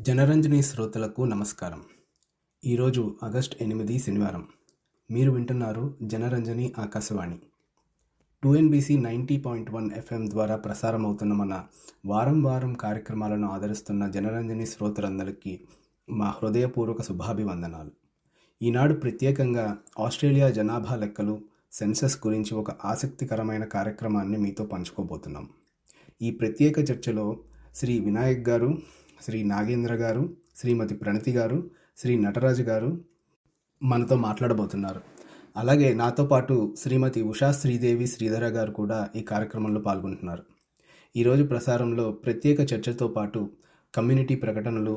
జనరంజని శ్రోతలకు నమస్కారం. ఈరోజు ఆగస్టు 8 శనివారం. మీరు వింటున్నారు జనరంజని ఆకాశవాణి 2NBC 90.1 FM ద్వారా ప్రసారమవుతున్న మన వారం వారం కార్యక్రమాలను ఆదరిస్తున్న జనరంజని శ్రోతలందరికీ మా హృదయపూర్వక శుభాభివందనాలు. ఈనాడు ప్రత్యేకంగా ఆస్ట్రేలియా జనాభా లెక్కలు సెన్సస్ గురించి ఒక ఆసక్తికరమైన కార్యక్రమాన్ని మీతో పంచుకోబోతున్నాం. ఈ ప్రత్యేక చర్చలో శ్రీ వినాయక్ గారు, శ్రీ నాగేంద్ర గారు, శ్రీమతి ప్రణతి గారు, శ్రీ నటరాజు గారు మనతో మాట్లాడబోతున్నారు. అలాగే నాతో పాటు శ్రీమతి ఉషా శ్రీదేవి శ్రీధర గారు కూడా ఈ కార్యక్రమంలో పాల్గొంటున్నారు. ఈరోజు ప్రసారంలో ప్రత్యేక చర్చతో పాటు కమ్యూనిటీ ప్రకటనలు,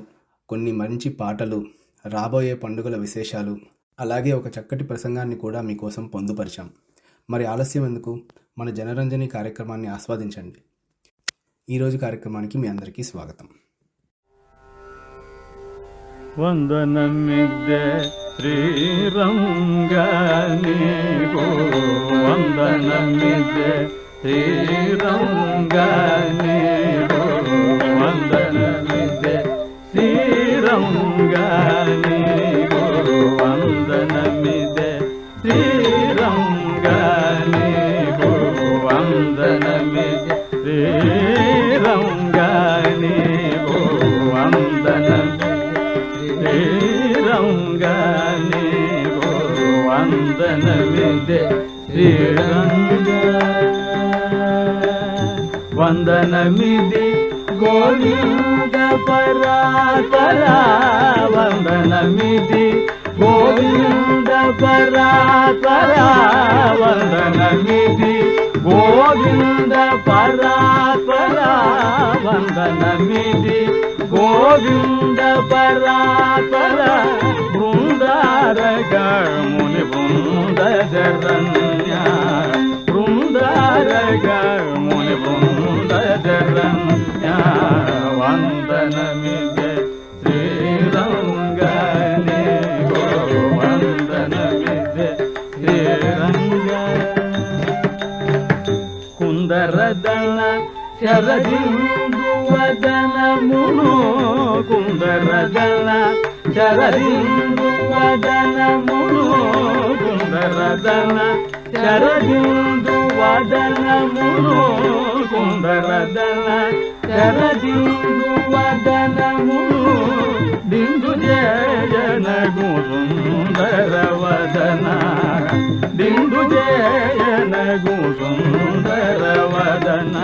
కొన్ని మంచి పాటలు, రాబోయే పండుగల విశేషాలు, అలాగే ఒక చక్కటి ప్రసంగాన్ని కూడా మీకోసం పొందుపరిచాం. మరి ఆలస్యం ఎందుకు, మన జనరంజని కార్యక్రమాన్ని ఆస్వాదించండి. ఈరోజు కార్యక్రమానికి మీ అందరికీ స్వాగతం. వందనమిద్దే శ్రీరంగ నీకు, వందనమిద్దే శ్రీరంగ నీకు, వందనమిద్దే శ్రీరంగ నీకు, వందనమిద్దే శ్రీరంగ నీకు, వందనమిద్దే శ్రీరంగ నీకు, వందనమిద్దే శ్రీరంగ నీకు, వందనమిద్దే శ్రీరంగ. వందనమిది గోవింద పరాత్పర, వందనమిది గోవింద పరాత్పర, వందనమిది గోవింద పరాత్పర, వందనమిది గోవింద పరాత్పర, బృందారక ముని బృంద శరణ్య, బృందారక ముని బృంద శరణ్య, వందనమిద్దే శ్రీరంగ నీకు, వందనమిద్దే శ్రీరంగ. కుందరదన శరదిందు వదనమును, కుందరదన శరదిందు వదనమును, కుందరదన శరదిందు వదనమును, కుందరదన శరదిందు వదనమును, దిందు జయనగు సుందర వదన, దిందు జయనగు సుందర వదన,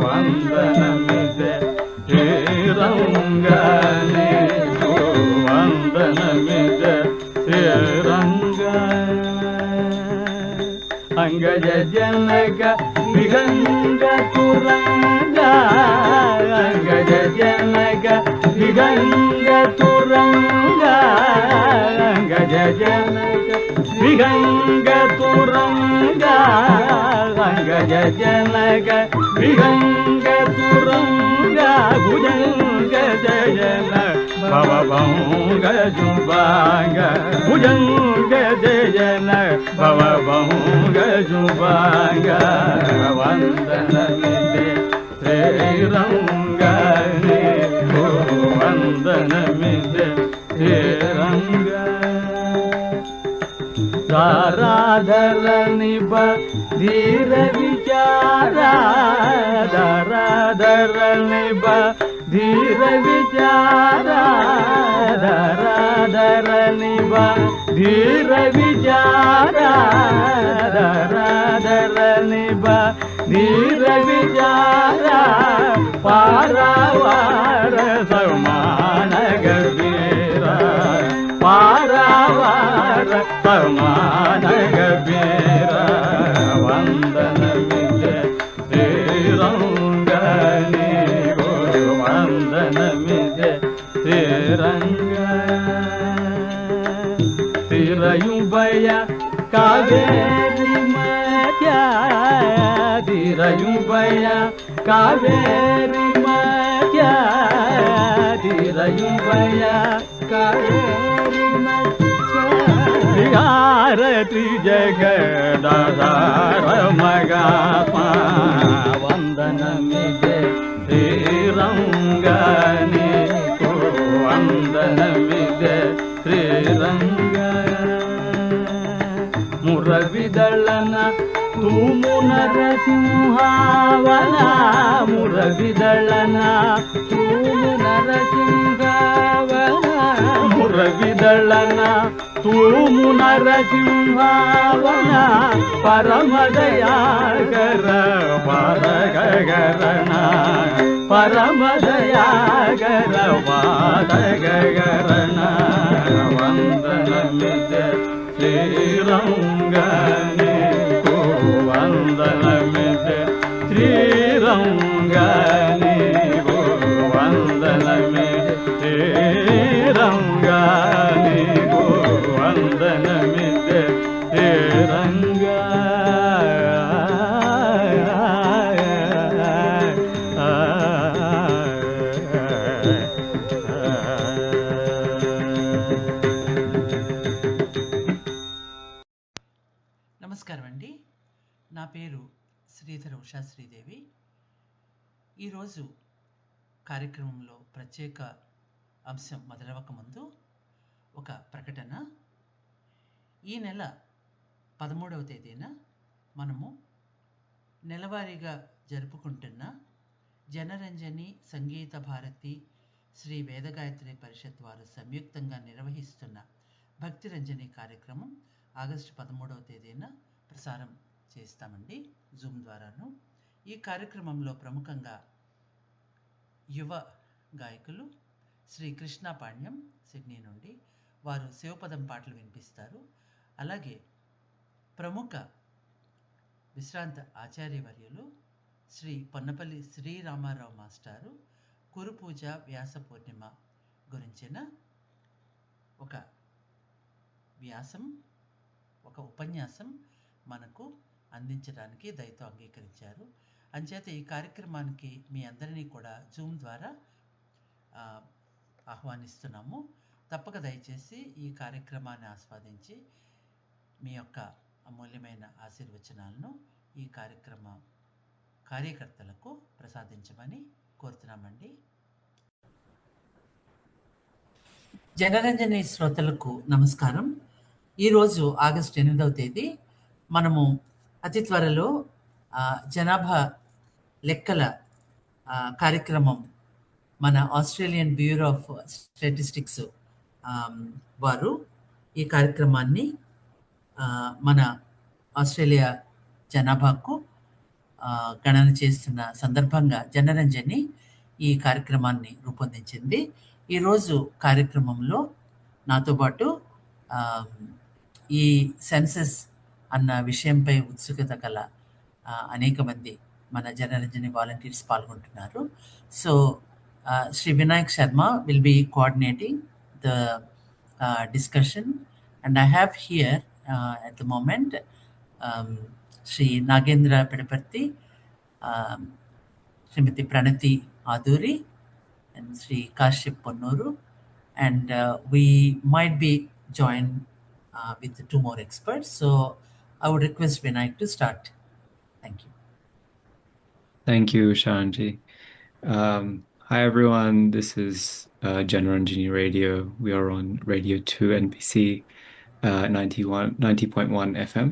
వందనమిద్దే శ్రీరంగ నీకు, వందనమిద్దే శ్రీరంగ. అంగజ జనక విగంగ తురంగ, అంగజ జనక విగంగ తురంగ, అంగజ జనక విగంగ తురంగ, అంగజ జనక విగంగ తురంగ, భుజంగ జయన భవభంగ జుభాంగ, భుజంగ జయన భవభంగ జుభాంగ, వందనమిద్దే శ్రీరంగ నీకు, వందనమిద్దే శ్రీరంగ. ధారాధర నిభ ధీర విచార, ధారాధర నిభ ధీర విచార, ధారాధర నిభ ధీర విచార, ధారాధర నిభ ధీర విచార, పారావార సమాన గంభీర, పారావార సమాన గంభీర, వందనమిద్దే శ్రీరంగ నీకు, వందనమిద్దే శ్రీరంగ. తిరయుంబయ కావేరి మధ్య, తిరయుంబయ కావేరి మధ్య, తిరయుంబయ కావేరి మధ్య, విహారతి జగదాధార మగాత్మ, వందనమిద్దే శ్రీరంగ నీకు, ರಂಗ ಮುರವಿದಳನ ತೂಮು ನರಸಿಂಹಾವನ ಮುರವಿದಳನ ತೂಮು ನರಸಿಂಹಾವನ ಮುರವಿದಳನ ತೂಮು ನರಸಿಂಹಾವನ ಪರಮದಯಾಗರ ವಾದಗರಣ ಪರಮದಯಾಗರ ವಾದಗರಣ ವಂದನಮಿದೆ ಶ್ರೀರಂಗನೇ ವಂದನಮಿದೆ ಶ್ರೀರಂಗನೇ ವಂದನಮಿದೆ ಶ್ರೀರಂಗನೇ ವಂದನಮಿದೆ ಶ್ರೀರಂಗ నమస్కారం అండి. నా పేరు శ్రీధర ఉషా శ్రీదేవి. ఈరోజు కార్యక్రమంలో ప్రత్యేక అంశం మొదలవక ముందు ఒక ప్రకటన. ఈ నెల 13వ తేదీన మనము నెలవారీగా జరుపుకుంటున్న జనరంజని సంగీత భారతి శ్రీ వేదగాయత్రి పరిషత్ వారు సంయుక్తంగా నిర్వహిస్తున్న భక్తి రంజని కార్యక్రమం ఆగస్టు 13వ తేదీన ప్రసారం చేస్తామండి, జూమ్ ద్వారాను. ఈ కార్యక్రమంలో ప్రముఖంగా యువ గాయకులు శ్రీ కృష్ణ పాణ్యం సిడ్నీ నుండి వారు శివపదం పాటలు వినిపిస్తారు. అలాగే ప్రముఖ విశ్రాంత ఆచార్యవర్యులు శ్రీ పొన్నపల్లి శ్రీరామారావు మాస్టారు కురుపూజ వ్యాస పూర్ణిమ గురించిన ఒక వ్యాసం, ఒక ఉపన్యాసం మనకు అందించడానికి దయతో అంగీకరించారు. అంచేత ఈ కార్యక్రమానికి మీ అందరినీ కూడా జూమ్ ద్వారా ఆహ్వానిస్తున్నాము. తప్పక దయచేసి ఈ కార్యక్రమాన్ని ఆస్వాదించి మీ యొక్క అమూల్యమైన ఆశీర్వచనాలను ఈ కార్యక్రమ కార్యకర్తలకు ప్రసాదించమని కోరుతున్నామండి. జనరంజని శ్రోతలకు నమస్కారం. ఈరోజు ఆగస్టు 8వ తేదీ మనము అతి త్వరలో జనాభా లెక్కల కార్యక్రమం మన ఆస్ట్రేలియన్ బ్యూరో ఆఫ్ స్టాటిస్టిక్స్ వారు ఈ కార్యక్రమాన్ని మన ఆస్ట్రేలియా జనాభాకు గణన చేస్తున్న సందర్భంగా జనరంజని ఈ కార్యక్రమాన్ని రూపొందించింది. ఈరోజు కార్యక్రమంలో నాతో పాటు ఈ సెన్సస్ అన్న విషయంపై ఉత్సుకత గల అనేక మంది మన జనరంజని వాలంటీర్స్ పాల్గొంటున్నారు. So Shri Vinayak Sharma will be coordinating the discussion and I have here at the moment Sri Nagendra Pedaparthi, Srimati Pranati Aduri and Sri Kashyap Ponnuru, and we might be joined with 2 more experts. So I would request Vinayak to start. Thank you. Thank you, Shanji. Hi everyone, this is Janaranjani Radio. We are on Radio 2 NBC 90.1 FM.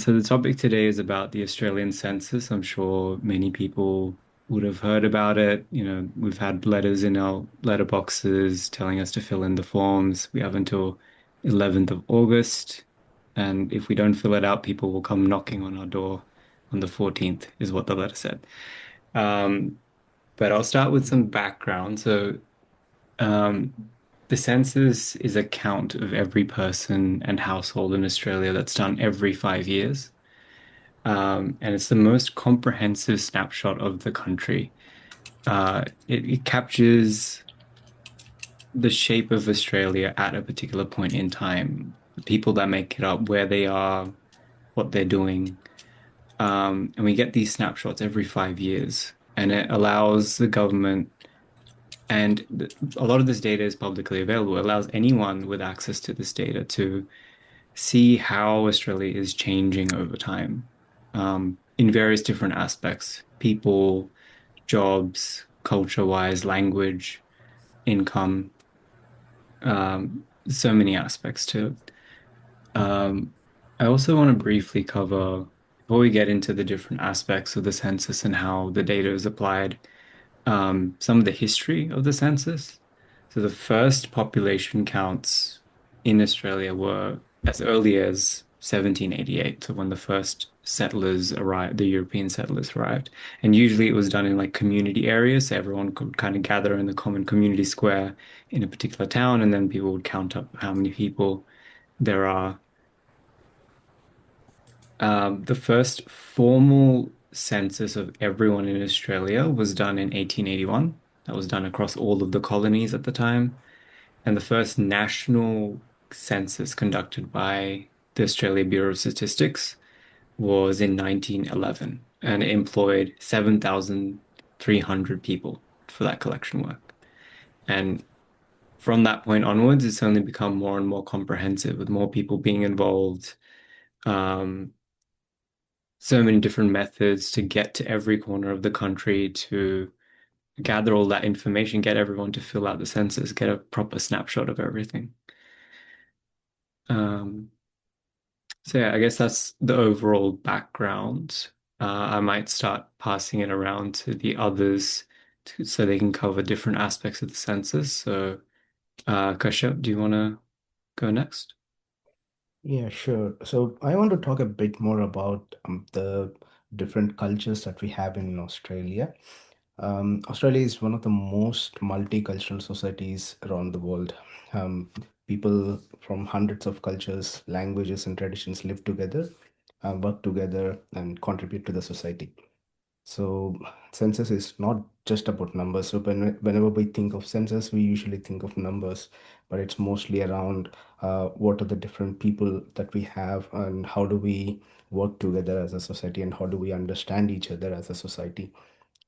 So the topic today is about the Australian census. I'm sure many people would have heard about it. You know, we've had letters in our letterboxes telling us to fill in the forms. We have until 11th of August. And if we don't fill it out, people will come knocking on our door on the 14th, is what the letter said. But I'll start with some background. So the census is a count of every person and household in Australia that's done every 5 years. And it's the most comprehensive snapshot of the country. It captures the shape of Australia at a particular point in time, the people that make it up, where they are, what they're doing. And we get these snapshots every 5 years. And it allows the government, and a lot of this data is publicly available, it allows anyone with access to this data to see how Australia is changing over time in various different aspects: people, jobs, culture-wise, language, income. so many aspects to it. I also want to briefly cover, before we get into the different aspects of the census and how the data is applied, some of the history of the census. So the first population counts in Australia were as early as 1788, so when the first settlers arrived, the European settlers arrived. And usually it was done in like community areas, so everyone could kind of gather in the common community square in a particular town, and then people would count up how many people there are. The first formal census of everyone in Australia was done in 1881. That was done across all of the colonies at the time. And the first national census conducted by the Australia Bureau of Statistics was in 1911, and it employed 7,300 people for that collection work. And from that point onwards, it's only become more and more comprehensive with more people being involved. Um, so many different methods to get to every corner of the country to gather all that information, get everyone to fill out the census, get a proper snapshot of everything. Um, so yeah, I guess that's the overall background. I might start passing it around to the others so they can cover different aspects of the census. So, Kashyap, do you want to go next? Yeah, sure. So I want to talk a bit more about the different cultures that we have in Australia. Australia is one of the most multicultural societies around the world. People from hundreds of cultures, languages, and traditions live together, work together, and contribute to the society. So census is not just about numbers. So whenever we think of census, we usually think of numbers, but it's mostly around what are the different people that we have and how do we work together as a society and how do we understand each other as a society.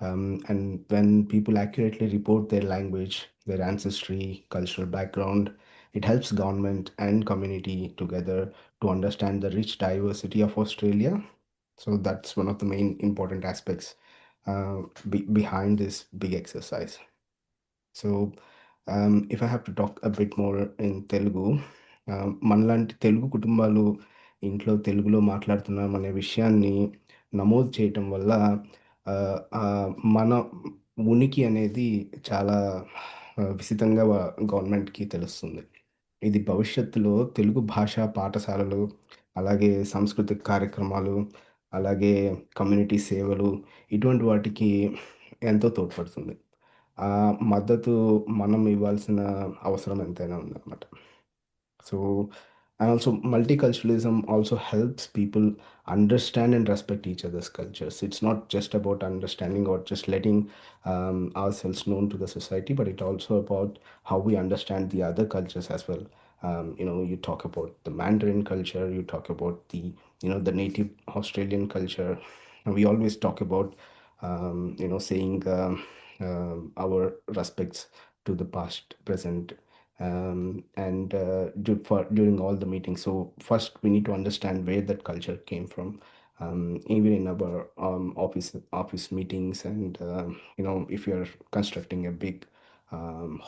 And when people accurately report their language, their ancestry, cultural background, it helps government and community together to understand the rich diversity of Australia. So that's one of the main important aspects behind this big exercise. So if I have to talk a bit more in Telugu, మనలాంటి తెలుగు కుటుంబాలు ఇంట్లో తెలుగులో మాట్లాడుతున్నాం అనే విషయాన్ని నమోదు చేయటం వల్ల ఆ, ఆ, మన ఉనికి అనేది చాలా విస్తృతంగా గవర్నమెంట్కి తెలుస్తుంది. ఇది భవిష్యత్తులో తెలుగు భాషా పాఠశాలలు, అలాగే సాంస్కృతిక కార్యక్రమాలు, అలాగే కమ్యూనిటీ సేవలు ఇటువంటి వాటికి ఎంతో తోడ్పడుతుంది. ఆ మద్దతు మనం ఇవ్వాల్సిన అవసరం ఎంతైనా ఉందన్నమాట. So, and also multiculturalism also helps people understand and respect each other's cultures. It's not just about understanding or just letting ourselves known to the society, but it also about how we understand the other cultures as well. You talk about the Mandarin culture, you talk about the native Australian culture. And we always talk about, saying our respects to the past, present, and during all the meetings. So first we need to understand where that culture came from. Even in our office meetings, and if you're constructing a big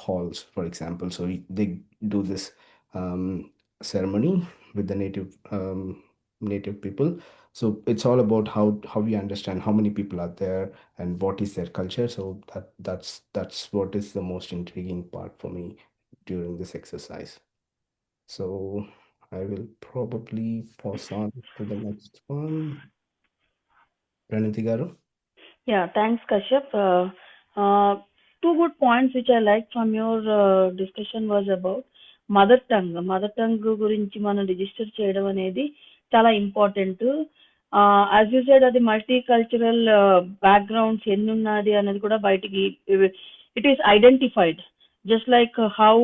halls, for example, so they do this ceremony with the native people. So it's all about how we understand how many people are there and what is their culture. So that's what is the most intriguing part for me during this exercise. So I will probably pass on to the next one. Praniti Garu. Yeah, thanks, Kashyap. Two good points which I liked from your discussion was about mother tongue. Mother tongue గురించి మనం register చేయడం అనేది చాలా important. As you said అది multi cultural backgrounds ఎన్ని ఉన్నది అనేది కూడా బయటికి it is identified. Just like how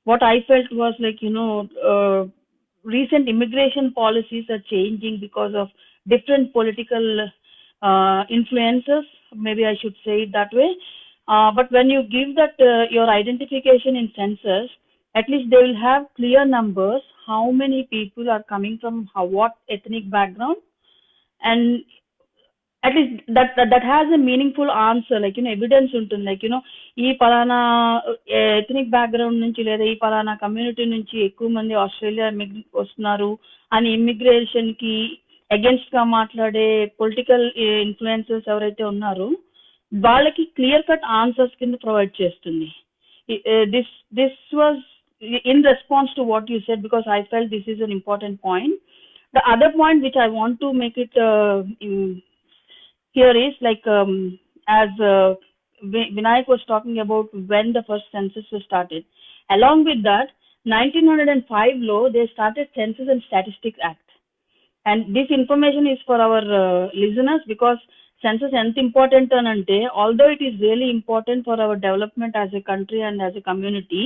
what I felt was like, recent immigration policies are changing because of different political influences. Maybe I should say it that way. But when you give that your identification in census, at least they will have clear numbers how many people are coming from what ethnic background, and at least that has a meaningful answer, like evidence ఉంటుంది, like ఈ పలానా ethnic background నుంచి లేదా ఈ పలానా community నుంచి ఎక్కువ మంది ఆస్ట్రేలియా వస్తున్నారు అని ఇమ్మిగ్రేషన్ కి అగేన్స్ట్ గా మాట్లాడే పొలిటికల్ ఇన్ఫ్లుయెన్సర్స్ ఎవరైతే ఉన్నారో వాళ్ళకి క్లియర్ కట్ ఆన్సర్స్ కింద ప్రొవైడ్ చేస్తుంది. This was in response to what you said, because I felt this is an important point. The other point which I want to make it here is like as Vinayak was talking about when the first census was started. Along with that, 1905 law, they started Census and Statistics Act. And this information is for our listeners, because census is important anante, although it is really important for our development as a country and as a community,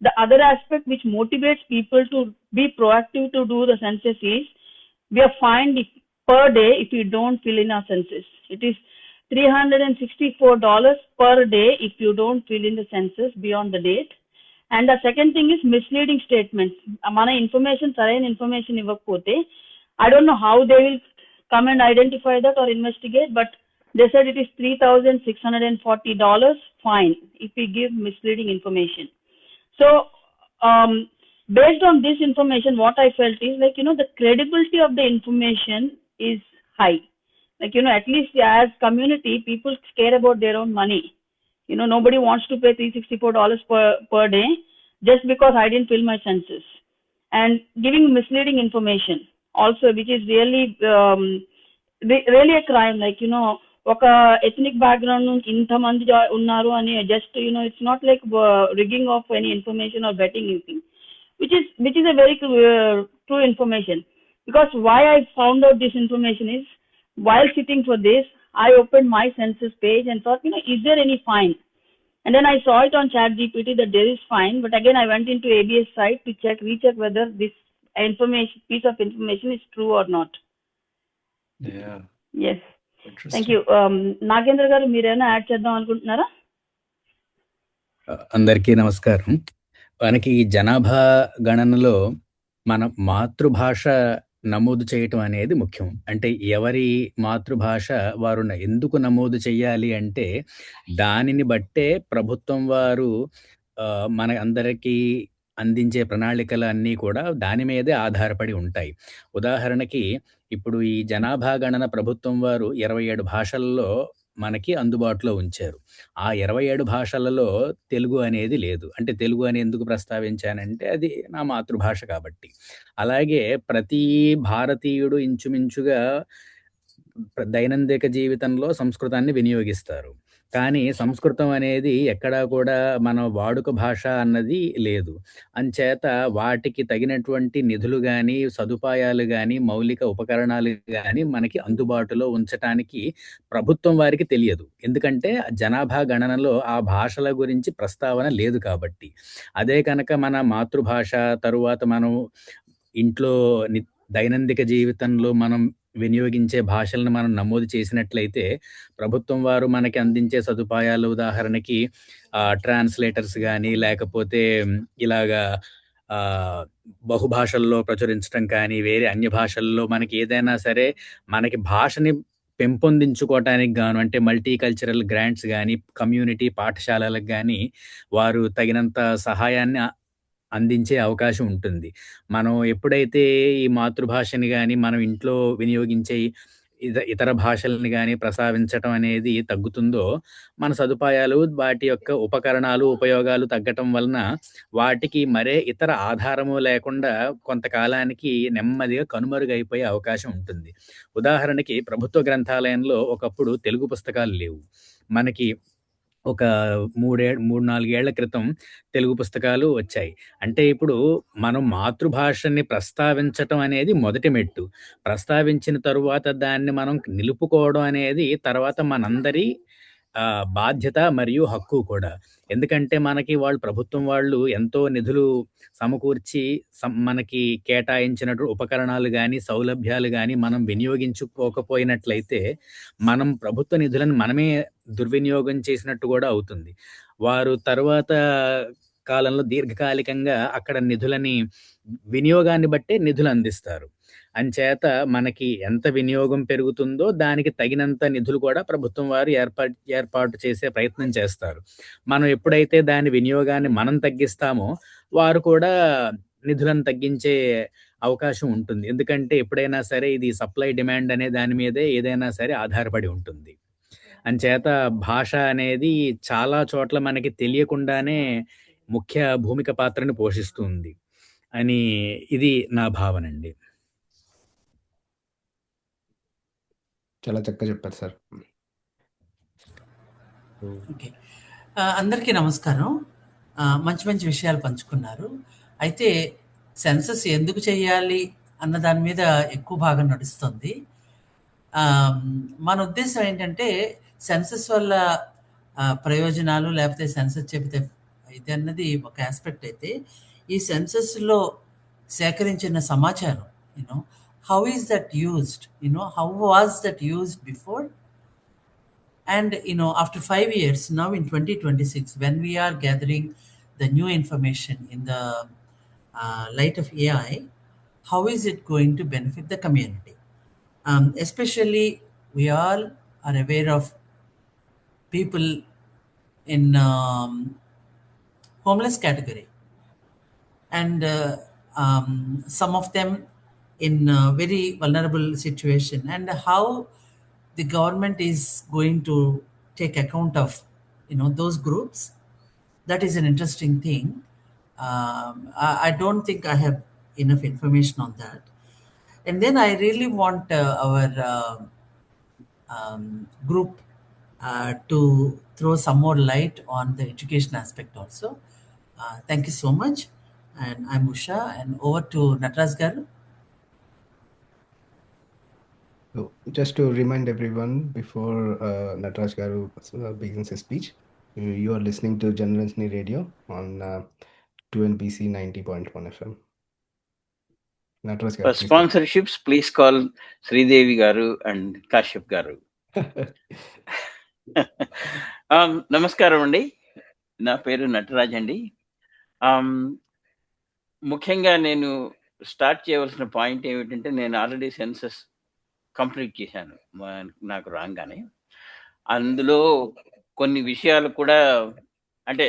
the other aspect which motivates people to be proactive to do the census is we are fined per day if you don't fill in our census. It is $364 per day if you don't fill in the census beyond the date. And the second thing is misleading statements. Mana information, sarain information ivvakapothe, I don't know how they will come and identify that or investigate, but they said it is $3,640 fine if we give misleading information. So based on this information, what I felt is like the credibility of the information is high. Like at least as community, people care about their own money. Nobody wants to pay $364 per day just because I didn't fill my census. And giving misleading information also, which is really really a crime. Like ఒక ethnic background నుంచి ఇంతమంది ఉన్నారు అని just it's not like rigging of any information are betting anything, which is a very true information. Because why I found out this information is while sitting for this, I opened my census page and thought, is there any fine? And then I saw it on ChatGPT that there is fine, but again I went into ABS site to recheck whether this piece of information is true or not. Yeah. Yes. Thank you. Nagendra గారు, మీరేమైనా add చేద్దాం అనుకుంటున్నారా? అందరికీ నమస్కారం. మనకి జనాభా గణనలో మన మాతృభాష నమోదు చేయటం అనేది ముఖ్యం. అంటే ఎవరి మాతృభాష వారు ఎందుకు నమోదు చేయాలి అంటే దానిని బట్టే ప్రభుత్వం వారు మన అందరికీ అందించే ప్రణాళికలు అన్నీ కూడా దాని మీదే ఆధారపడి ఉంటాయి. ఉదాహరణకి ఇప్పుడు ఈ జనాభా గణన ప్రభుత్వం వారు 27 భాషల్లో మనకి అందుబాటులో ఉంచారు. ఆ 27 భాషలలో తెలుగు అనేది లేదు. అంటే తెలుగు అని ఎందుకు ప్రస్తావించానంటే అది నా మాతృభాష కాబట్టి. అలాగే ప్రతి భారతీయుడు ఇంచుమించుగా దైనందిక జీవితంలో సంస్కృతాన్ని వినియోగిస్తారు. కానీ సంస్కృతం అనేది ఎక్కడా కూడా మన వాడుక భాష అన్నది లేదు. అంచేత వాటికి తగినటువంటి నిధులు కానీ, సదుపాయాలు కానీ, మౌలిక ఉపకరణాలు కానీ మనకి అందుబాటులో ఉంచటానికి ప్రభుత్వం వారికి తెలియదు. ఎందుకంటే జనాభా గణనలో ఆ భాషల గురించి ప్రస్తావన లేదు కాబట్టి. అదే కనుక మన మాతృభాష తరువాత మనం ఇంట్లో దైనందిక జీవితంలో మనం వినియోగించే భాషలను మనం నమోదు చేసినట్లయితే ప్రభుత్వం వారు మనకి అందించే సదుపాయాలు, ఉదాహరణకి ట్రాన్స్లేటర్స్ కానీ, లేకపోతే ఇలాగా బహుభాషల్లో ప్రచురించడం కానీ, వేరే అన్య భాషల్లో మనకి ఏదైనా సరే మనకి భాషని పెంపొందించుకోవటానికి గాను, అంటే మల్టీ కల్చరల్ గ్రాంట్స్ కానీ, కమ్యూనిటీ పాఠశాలలకు కానీ వారు తగినంత సహాయాన్ని అందించే అవకాశం ఉంటుంది. మనం ఎప్పుడైతే ఈ మాతృభాషని కానీ మనం ఇంట్లో వినియోగించే ఇతర భాషల్ని కానీ ప్రస్తావించటం అనేది తగ్గుతుందో మన సదుపాయాలు, వాటి యొక్క ఉపకరణాలు, ఉపయోగాలు తగ్గటం వలన వాటికి మరే ఇతర ఆధారము లేకుండా కొంతకాలానికి నెమ్మదిగా కనుమరుగైపోయే అవకాశం ఉంటుంది. ఉదాహరణకి ప్రభుత్వ గ్రంథాలయంలో ఒకప్పుడు తెలుగు పుస్తకాలు లేవు. మనకి ఒక 3-4 ఏళ్ల క్రితం తెలుగు పుస్తకాలు వచ్చాయి. అంటే ఇప్పుడు మనం మాతృభాషని ప్రస్తావించటం అనేది మొదటి మెట్టు. ప్రస్తావించిన తరువాత దాన్ని మనం నిలుపుకోవడం అనేది తర్వాత మనందరి బాధ్యత మరియు హక్కు కూడా. ఎందుకంటే మనకి ప్రభుత్వం వాళ్ళు ఎంతో నిధులు సమకూర్చి మనకి కేటాయించినట్టు ఉపకరణాలు కానీ, సౌలభ్యాలు కానీ మనం వినియోగించుకోకపోయినట్లయితే మనం ప్రభుత్వ నిధులను మనమే దుర్వినియోగం చేసినట్టు కూడా అవుతుంది. వారు తరువాత కాలంలో దీర్ఘకాలికంగా అక్కడ నిధులని వినియోగాన్ని బట్టే నిధులు అందిస్తారు. అంచేత మనకి ఎంత వినియోగం పెరుగుతుందో దానికి తగినంత నిధులు కూడా ప్రభుత్వం వారు ఏర్పాటు చేసే ప్రయత్నం చేస్తారు. మనం ఎప్పుడైతే దాని వినియోగాన్ని మనం తగ్గిస్తామో వారు కూడా నిధులను తగ్గించే అవకాశం ఉంటుంది. ఎందుకంటే ఎప్పుడైనా సరే ఇది సప్లై డిమాండ్ అనే దాని మీదే ఏదైనా సరే ఆధారపడి ఉంటుంది. అంచేత భాష అనేది చాలా చోట్ల మనకి తెలియకుండానే ముఖ్య భూమిక పాత్రని పోషిస్తుంది అని ఇది నా భావనండి. చాలా చక్కగా చెప్పారు సార్. ఓకే. అందరికీ నమస్కారం. మంచి మంచి విషయాలు పంచుకున్నారు. అయితే సెన్సస్ ఎందుకు చేయాలి అన్న దాని మీద ఎక్కువ భాగం నడుస్తుంది. మన ఉద్దేశం ఏంటంటే సెన్సస్ వల్ల ప్రయోజనాలు లేకపోతే సెన్సస్ చెబితే అయితే అన్నది ఒక ఆస్పెక్ట్ అయితే, ఈ సెన్సస్లో సేకరించిన సమాచారం how is that used, how was that used before. And after 5 years, now in 2026, when we are gathering the new information in the light of AI, how is it going to benefit the community? Especially, we all are aware of people in homeless category, and some of them in very vulnerable situation, and how the government is going to take account of those groups. That is an interesting thing. I don't think I have enough information on that. And then I really want our group to throw some more light on the education aspect also. Thank you so much. And I'm Usha, and over to Nataraj Garu. So, just to remind everyone before Nataraj Garu begins his speech, you are listening to Janaranjani Radio on 2NBC 90.1 FM. Nataraj Garu, For sponsorships, please call Sridevi Garu and Kashyap Garu. నమస్కారం అండి, నా పేరు నటరాజ్ అండి. ముఖ్యంగా నేను start చేయవలసిన point ఏమిటంటే, నేను ఆల్రెడీ సెన్సస్ కంప్లీట్ చేశాను నాకు రాగానే. అందులో కొన్ని విషయాలు కూడా, అంటే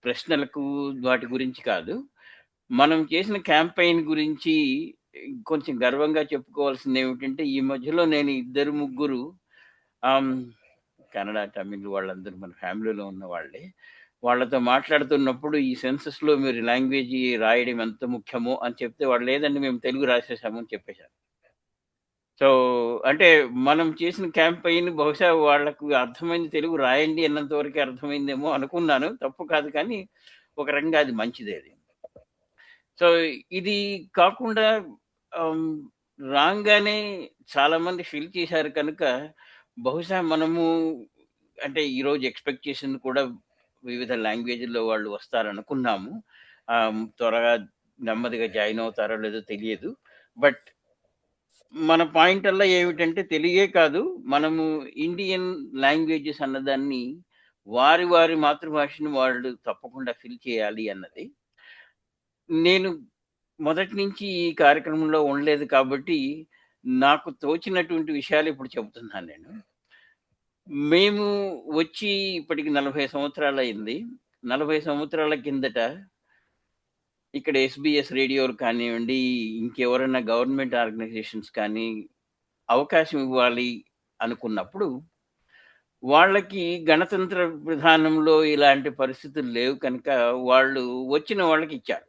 ప్రశ్నలకు వాటి గురించి కాదు, మనం చేసిన క్యాంపెయిన్ గురించి కొంచెం గర్వంగా చెప్పుకోవాల్సింది ఏమిటంటే, ఈ మధ్యలో నేను 2-3 కన్నడ, తమిళ్ వాళ్ళందరూ మన ఫ్యామిలీలో ఉన్న వాళ్ళే, వాళ్ళతో మాట్లాడుతున్నప్పుడు ఈ సెన్సస్లో మీరు లాంగ్వేజ్ రాయడం ఎంత ముఖ్యమో అని చెప్తే, వాళ్ళు లేదండి మేము తెలుగు రాసేసామని చెప్పేశారు. సో అంటే మనం చేసిన క్యాంపెయిన్ బహుశా వాళ్ళకు అర్థమైంది, తెలుగు రాయండి అన్నంత వరకు అర్థమైందేమో అనుకున్నాను. తప్పు కాదు, కానీ ఒక రకంగా అది మంచిదే. అది సో ఇది కాకుండా రాగానే చాలా మంది ఫిల్ చేశారు కనుక బహుశా మనము, అంటే ఈరోజు ఎక్స్పెక్టేషన్ కూడా వివిధ లాంగ్వేజ్లో వాళ్ళు వస్తారనుకున్నాము. త్వరగా నెమ్మదిగా జాయిన్ అవుతారో లేదో తెలియదు. బట్ మన పాయింట్ అలా ఏమిటంటే, తెలుగే కాదు, మనము ఇండియన్ లాంగ్వేజెస్ అన్నదాన్ని వారి వారి మాతృభాషను వాళ్ళు తప్పకుండా ఫిల్ చేయాలి అన్నది. నేను మొదటి నుంచి ఈ కార్యక్రమంలో ఉండలేదు కాబట్టి నాకు తోచినటువంటి విషయాలు ఇప్పుడు చెబుతున్నాను. నేను మేము వచ్చి ఇప్పటికి 40 సంవత్సరాలు అయింది. 40 సంవత్సరాల కిందట ఇక్కడ SBS రేడియోలు కానివ్వండి, ఇంకెవరైనా గవర్నమెంట్ ఆర్గనైజేషన్స్ కానీ అవకాశం ఇవ్వాలి అనుకున్నప్పుడు, వాళ్ళకి గణతంత్ర విధానంలో ఇలాంటి పరిస్థితులు లేవు కనుక వాళ్ళు వచ్చిన వాళ్ళకి ఇచ్చారు.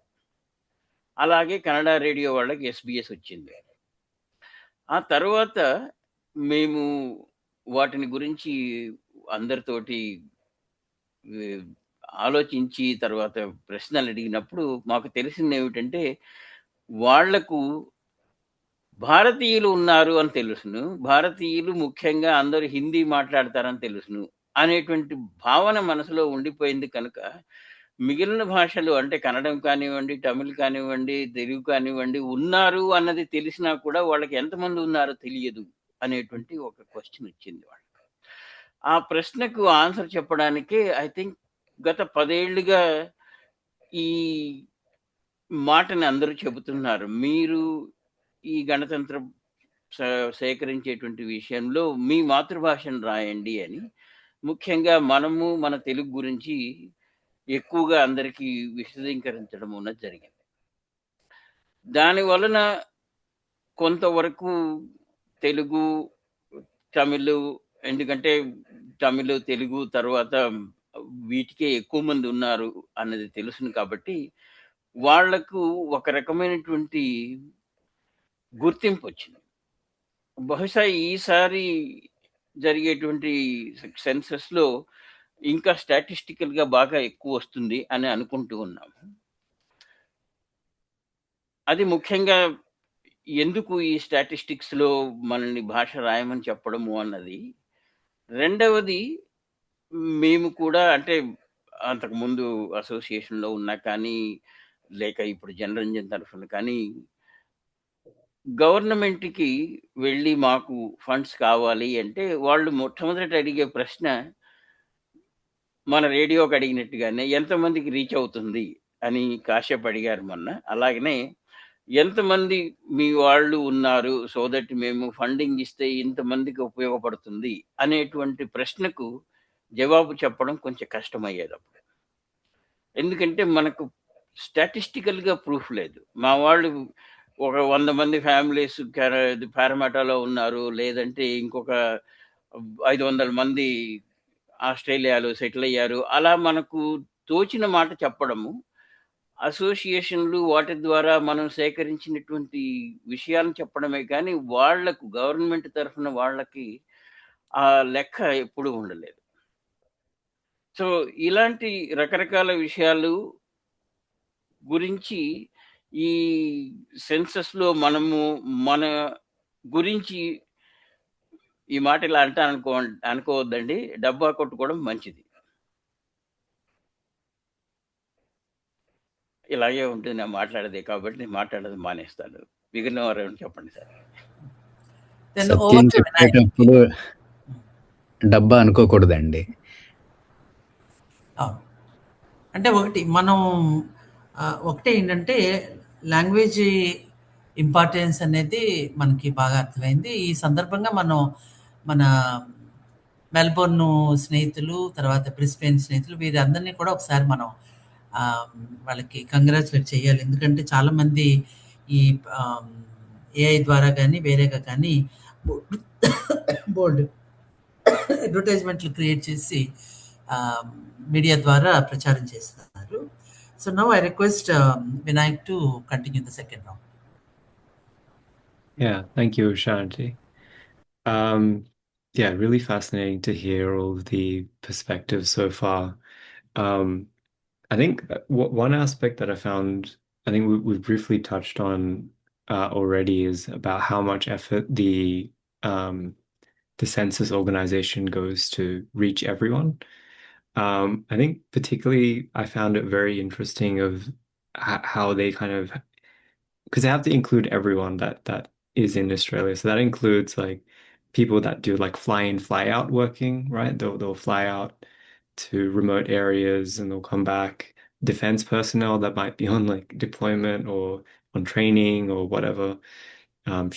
అలాగే కన్నడ రేడియో వాళ్ళకి SBS వచ్చింది. ఆ తర్వాత మేము వాటిని గురించి అందరితోటి ఆలోచించి తర్వాత ప్రశ్నలు అడిగినప్పుడు మాకు తెలిసింది ఏమిటంటే, వాళ్లకు భారతీయులు ఉన్నారు అని తెలుసును, భారతీయులు ముఖ్యంగా అందరూ హిందీ మాట్లాడతారని తెలుసును అనేటువంటి భావన మనసులో ఉండిపోయింది కనుక మిగిలిన భాషలు, అంటే కన్నడం కానివ్వండి, తమిళ్ కానివ్వండి, తెలుగు కానివ్వండి ఉన్నారు అన్నది తెలిసినా కూడా వాళ్ళకి ఎంతమంది ఉన్నారో తెలియదు అనేటువంటి ఒక క్వశ్చన్ వచ్చింది వాళ్ళకి. ఆ ప్రశ్నకు ఆన్సర్ చెప్పడానికే ఐ థింక్ గత 10 ఏళ్లుగా ఈ మాటని అందరూ చెబుతున్నారు. మీరు ఈ గణతంత్ర సేకరించేటువంటి విషయంలో మీ మాతృభాషను రాయండి అని ముఖ్యంగా మనము మన తెలుగు గురించి ఎక్కువగా అందరికీ విశదీకరించడం అన్నది జరిగింది. దాని వలన కొంతవరకు తెలుగు, తమిళ్, ఎందుకంటే తమిళ్, తెలుగు తర్వాత వీటికే ఎక్కువ మంది ఉన్నారు అన్నది తెలుసును కాబట్టి వాళ్లకు ఒక రకమైనటువంటి గుర్తింపు వచ్చింది. బహుశా ఈసారి జరిగేటువంటి సెన్సస్లో ఇంకా స్టాటిస్టికల్గా బాగా ఎక్కువ వస్తుంది అని అనుకుంటూ ఉన్నాము. అది ముఖ్యంగా ఎందుకు ఈ స్టాటిస్టిక్స్లో మనల్ని భాష రాయమని చెప్పడము అన్నది. రెండవది, మేము కూడా అంటే అంతకుముందు అసోసియేషన్లో ఉన్నా కానీ లేక ఇప్పుడు జనరంజన్ తరఫున కానీ గవర్నమెంట్కి వెళ్ళి మాకు ఫండ్స్ కావాలి అంటే వాళ్ళు మొట్టమొదట అడిగే ప్రశ్న మన రేడియోకి అడిగినట్టుగానే ఎంతమందికి రీచ్ అవుతుంది అని కాశ్యప్ అడిగారు మొన్న. అలాగనే ఎంతమంది మీ వాళ్ళు ఉన్నారు సో దట్ మేము ఫండింగ్ ఇస్తే ఇంతమందికి ఉపయోగపడుతుంది అనేటువంటి ప్రశ్నకు జవాబు చెప్పడం కొంచెం కష్టమయ్యేది అప్పుడు. ఎందుకంటే మనకు స్టాటిస్టికల్గా ప్రూఫ్ లేదు. మా వాళ్ళు ఒక 100 మంది ఫ్యామిలీస్ పారామాటాలో ఉన్నారు, లేదంటే ఇంకొక 500 మంది ఆస్ట్రేలియాలో సెటిల్ అయ్యారు, అలా మనకు తోచిన మాట చెప్పడము. అసోసియేషన్లు వాటి ద్వారా మనం సేకరించినటువంటి విషయాలను చెప్పడమే కానీ వాళ్లకు గవర్నమెంట్ తరఫున వాళ్ళకి ఆ లెక్క ఎప్పుడూ ఉండలేదు. సో ఇలాంటి రకరకాల విషయాలు గురించి ఈ సెన్సస్లో మనము మన గురించి ఈ మాట ఇలా అనుకోవద్దండి, డబ్బా కొట్టుకోవడం మంచిది. ఇలాగే ఉంటుంది నేను మాట్లాడేది, కాబట్టి నేను మాట్లాడేది మానేస్తాను. మిగిలిన వారు చెప్పండి సార్. సత్యం చెప్పేటప్పుడు డబ్బా అనుకోకూడదండి. అంటే మనం ఒకటే ఏంటంటే లాంగ్వేజ్ ఇంపార్టెన్స్ అనేది మనకి బాగా అర్థమైంది. ఈ సందర్భంగా మన మెల్బోర్న్ స్నేహితులు, తర్వాత బ్రిస్బేన్ స్నేహితులు, వీరందరినీ కూడా ఒకసారి మనం వాళ్ళకి కంగ్రాచులేట్ చేయాలి. ఎందుకంటే చాలామంది ఈ ఏఐ ద్వారా కానీ వేరేగా కానీ బోల్డ్ అడ్వర్టైజ్మెంట్లు క్రియేట్ చేసి మీడియా ద్వారా ప్రచారం చేస్తున్నారు. So now I request Vinayak to continue the second round. Yeah, thank you, Shanti. Yeah, really fascinating to hear all of the perspectives so far. I think one aspect that I think we've briefly touched on already is about how much effort the census organization goes to reach everyone. I think particularly I found it very interesting of how they kind of, because they have to include everyone that is in Australia. So that includes like people that do like fly in, fly out working, right? They'll fly out to remote areas and they'll come back. Defense personnel that might be on like deployment or on training or whatever.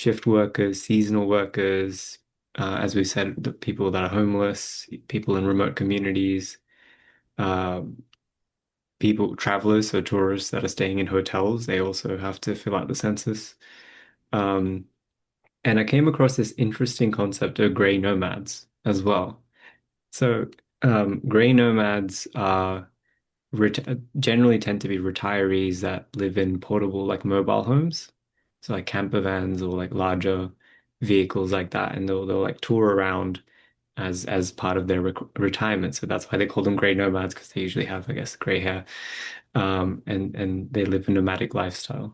Shift workers, seasonal workers, as we said, the people that are homeless, people in remote communities, travelers, so tourists that are staying in hotels, they also have to fill out the census. And I came across this interesting concept of grey nomads as well. So grey nomads are generally tend to be retirees that live in portable, like mobile homes, so like camper vans or like larger vehicles like that, and they'll like tour around as part of their retirement. So that's why they call them grey nomads, because they usually have, I guess, grey hair, and they live a nomadic lifestyle.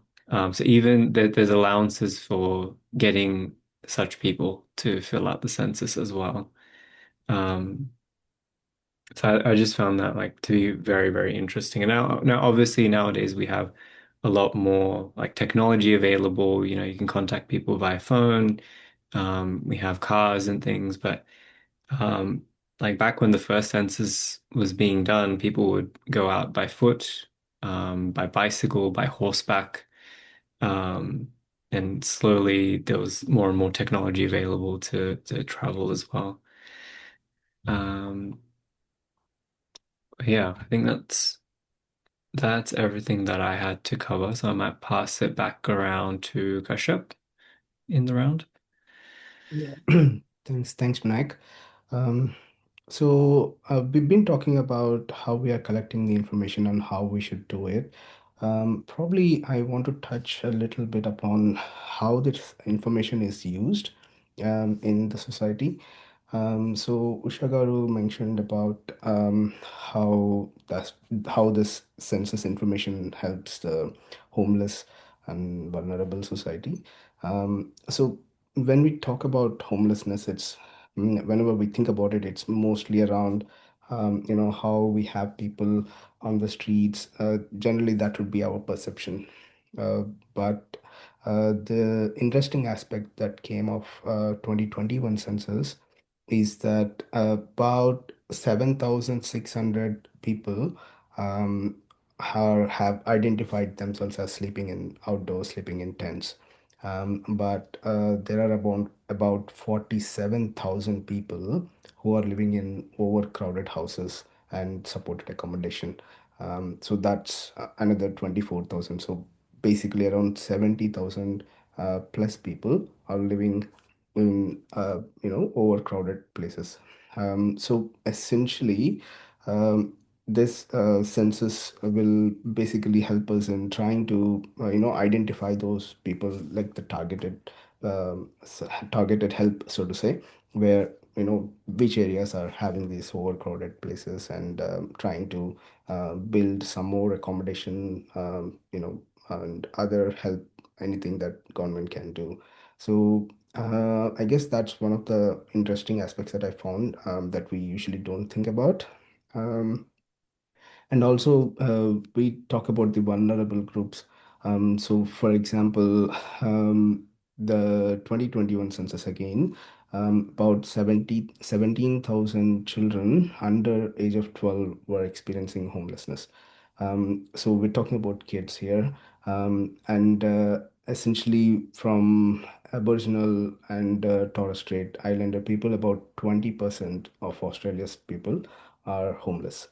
So even there's allowances for getting such people to fill out the census as well. So I just found that like to be very, very interesting. And now obviously nowadays we have a lot more like technology available. You know, you can contact people via phone. We have cars and things, but like back when the first census was being done, people would go out by foot, by bicycle, by horseback. and slowly there was more and more technology available to travel as well. Yeah, I think that's everything that I had to cover. So I might pass it back around to Kashyap in the round. Yeah. Thanks, Mike. So we've been talking about how we are collecting the information and how we should do it. Probably I want to touch a little bit upon how this information is used in the society. So Usha Garu mentioned about how this census information helps the homeless and vulnerable society. So when we talk about homelessness, whenever we think about it, it's mostly around how we have people on the streets. Generally, that would be our perception. But the interesting aspect that came of 2021 census is that about 7,600 people have identified themselves as sleeping in outdoors, sleeping in tents. But there are about 47,000 people who are living in overcrowded houses and supported accommodation. So that's another 24,000. So basically, around 70,000 plus people are living in overcrowded places. So essentially, this census will basically help us in trying to identify those people, like the targeted help, so to say, where which areas are having these overcrowded places, and trying to build some more accommodation, and other help, anything that government can do. So I guess that's one of the interesting aspects that I found, that we usually don't think about. Um, and also, we talk about the vulnerable groups. So, for example, the 2021 census again, about 17,000 children under age of 12 were experiencing homelessness. So we're talking about kids here, and essentially from Aboriginal and Torres Strait Islander people, about 20% of Australia's people are homeless.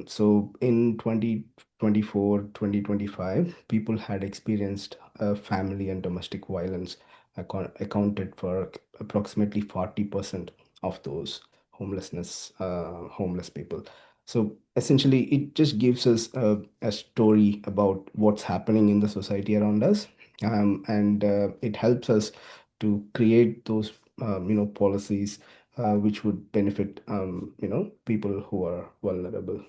So in 2024, 2025, people had experienced family and domestic violence, accounted for approximately 40% of those homeless people. So essentially, it just gives us a story about what's happening in the society around us, and it helps us to create those policies which would benefit people who are vulnerable.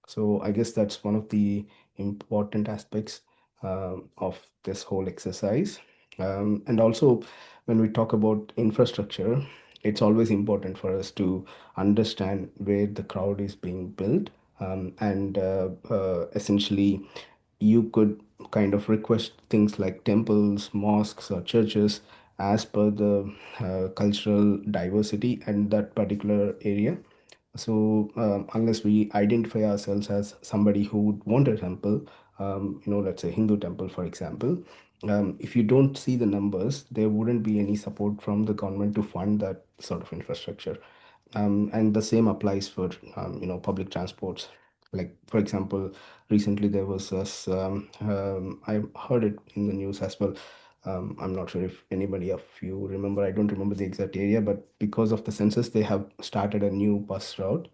So I guess that's one of the important aspects of this whole exercise. And also, when we talk about infrastructure, it's always important for us to understand where the crowd is being built, and essentially you could kind of request things like temples, mosques, or churches as per the cultural diversity and that particular area. So unless we identify ourselves as somebody who would want a temple, let's say Hindu temple, for example, if you don't see the numbers, there wouldn't be any support from the government to fund that sort of infrastructure. And the same applies for public transports. Like, for example, recently there was this, I heard it in the news as well. I'm not sure if anybody of you remember. I don't remember the exact area, but because of the census, they have started a new bus route,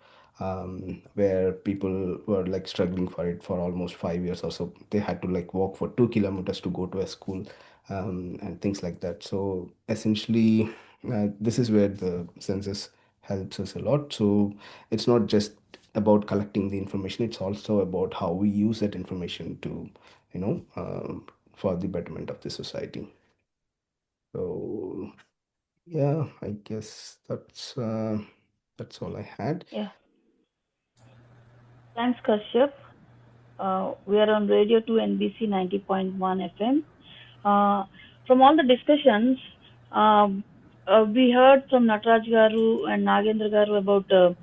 where people were like struggling for it for almost 5 years or so. They had to like walk for 2 kilometers to go to a school, and things like that. So essentially, this is where the census helps us a lot. So it's not just about collecting the information, it's also about how we use that information to, for the betterment of the society. So yeah, I guess that's all I had. Yeah. Thanks, Kashyap. We are on Radio 2 NBC 90.1 FM. From all the discussions, we heard from Nataraj Garu and Nagendra Garu about the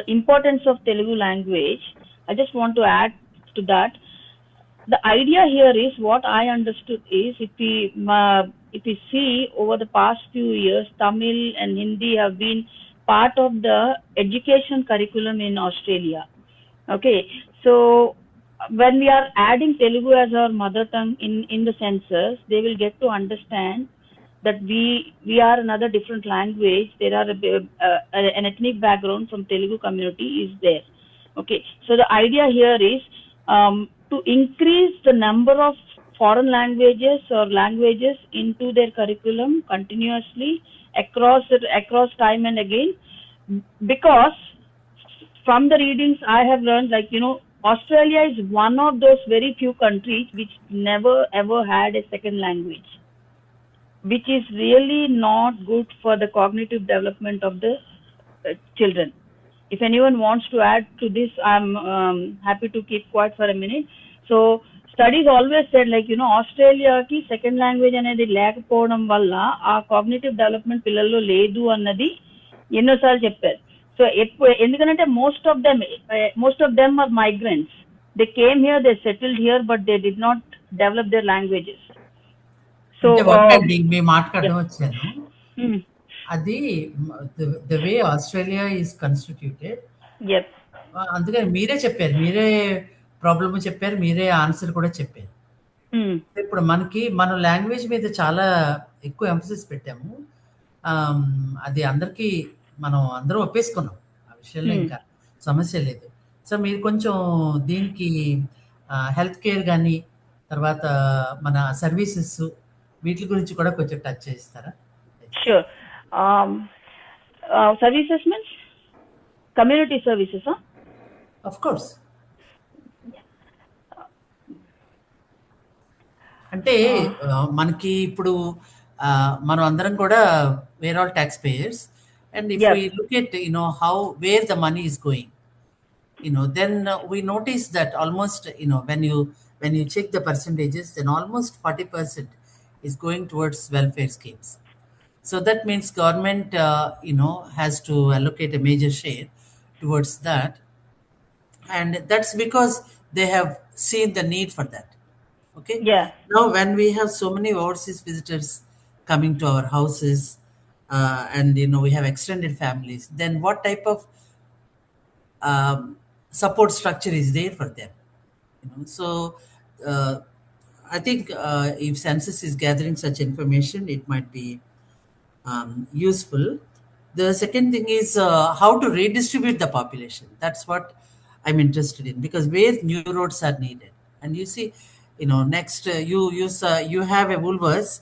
importance of Telugu language. I just want to add to that. the idea here is, what I understood is, if we see over the past few years, Tamil and Hindi have been part of the education curriculum in Australia. Okay, so when we are adding Telugu as our mother tongue in the census, they will get to understand that we are another different language. There are an ethnic background from Telugu community is there. Okay, so the idea here is to increase the number of foreign languages or languages into their curriculum continuously across time and again, because from the readings I have learned, like, Australia is one of those very few countries which never ever had a second language, which is really not good for the cognitive development of the children. If anyone wants to add to this, I'm happy to keep quiet for a minute. So studies always said, like, Australia ki second language anedi లేకపోవడం వల్ల ఆ cognitive development పిల్లల్లో లేదు అన్నది ఎన్నోసార్లు చెప్పారు. So ఎందుకంటే most of them are migrants. They came here, they settled here, but they did not develop their languages. So మీ మాట్లాడడం వచ్చాను, అది the way Australia is constituted. అందుకని మీరే చెప్పారు, మీరే ప్రాబ్లమ్ చెప్పారు, మీరే ఆన్సర్ కూడా చెప్పారు. ఇప్పుడు మన లాంగ్వేజ్ మీద చాలా ఎక్కువ ఎంఫసిస్ పెట్టాము. అది అందరికీ మనం అందరం ఒప్పేసుకున్నాం, ఆ విషయంలో ఇంకా సమస్య లేదు. సో మీరు కొంచెం దీనికి హెల్త్ కేర్ కానీ తర్వాత మన సర్వీసెస్ వీటి గురించి కూడా కొంచెం టచ్ చేస్తారా? Sure. Services means community services, huh? Of course. అంటే మనకి ఇప్పుడు మనం అందరం కూడా we're all taxpayers, and if we look at how where the money is going, then we notice that almost when you check the percentages, then almost 40% is going towards welfare schemes. So that means government, has to allocate a major share towards that. And that's because they have seen the need for that. Okay? Yeah. Now, when we have so many overseas visitors coming to our houses, and, we have extended families, then what type of support structure is there for them? So, I think if census is gathering such information, it might be useful. The second thing is how to redistribute the population. That's what I'm interested in, because where new roads are needed, and you see, next you have a Woolworths